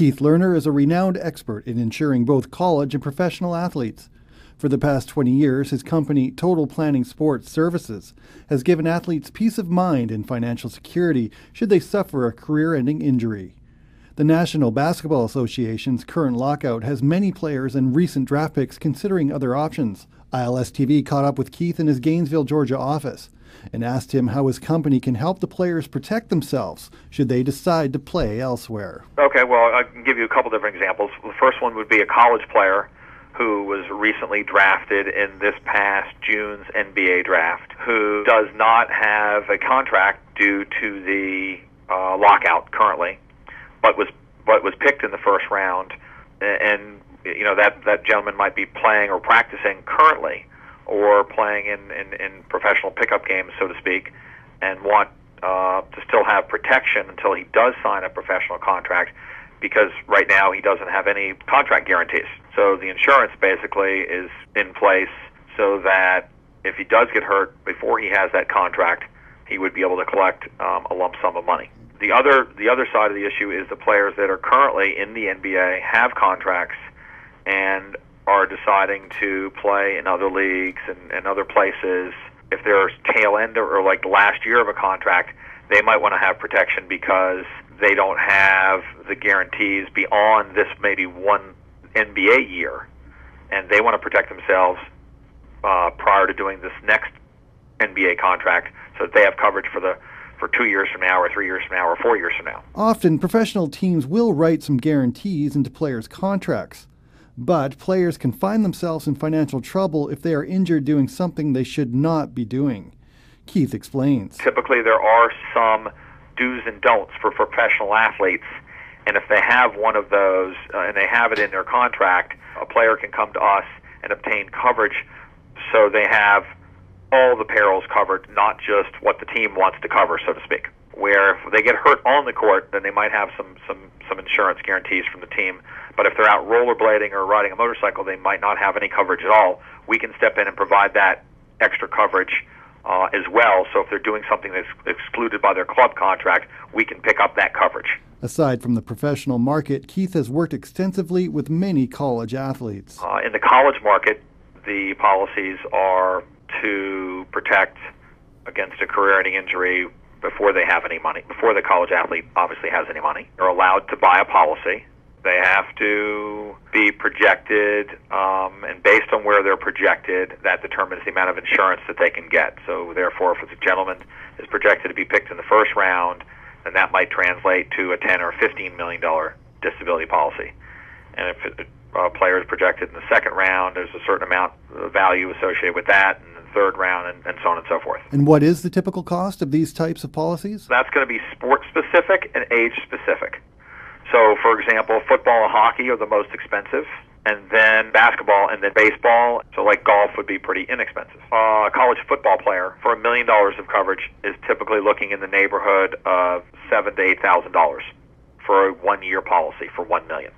Keith Lerner is a renowned expert in insuring both college and professional athletes. For the past 20 years, his company, Total Planning Sports Services, has given athletes peace of mind and financial security should they suffer a career-ending injury. The National Basketball Association's current lockout has many players and recent draft picks considering other options. ILStv caught up with Keith in his Gainesville, Georgia office and asked him how his company can help the players protect themselves should they decide to play elsewhere. Okay, well, I can give you a couple different examples. The first one would be a college player who was recently drafted in this past June's NBA draft, who does not have a contract due to the lockout currently, but was picked in the first round, and you know that gentleman might be playing or practicing currently, or playing in professional pickup games, so to speak, and want to still have protection until he does sign a professional contract, because right now he doesn't have any contract guarantees. So the insurance basically is in place so that if he does get hurt before he has that contract, he would be able to collect a lump sum of money. The other side of the issue is the players that are currently in the NBA have contracts and are deciding to play in other leagues and other places. If they're tail end or like the last year of a contract, they might want to have protection because they don't have the guarantees beyond this maybe one NBA year, and they want to protect themselves prior to doing this next NBA contract so that they have coverage for 2 years from now or 3 years from now or 4 years from now. Often, professional teams will write some guarantees into players' contracts, but players can find themselves in financial trouble if they are injured doing something they should not be doing. Keith explains. Typically, there are some do's and don'ts for professional athletes, and if they have one of those and they have it in their contract, a player can come to us and obtain coverage so they have all the perils covered, not just what the team wants to cover, so to speak. Where if they get hurt on the court, then they might have some insurance guarantees from the team, but if they're out rollerblading or riding a motorcycle, they might not have any coverage at all. We can step in and provide that extra coverage as well, so if they're doing something that's excluded by their club contract, we can pick up that coverage. Aside from the professional market, Keith has worked extensively with many college athletes. In the college market, the policies are to protect against a career-ending injury before they have any money, before the college athlete obviously has any money. They're allowed to buy a policy. They have to be projected, and based on where they're projected, that determines the amount of insurance that they can get. So therefore, if a gentleman is projected to be picked in the first round, then that might translate to a $10 or $15 million disability policy. And if a player is projected in the second round, there's a certain amount of value associated with that, and the third round, and so on and so forth. And what is the typical cost of these types of policies? That's going to be sport-specific and age-specific. So, for example, football and hockey are the most expensive, and then basketball, and then baseball. So like golf would be pretty inexpensive. A college football player for $1 million of coverage is typically looking in the neighborhood of $7,000 to $8,000 for a 1-year policy for $1 million.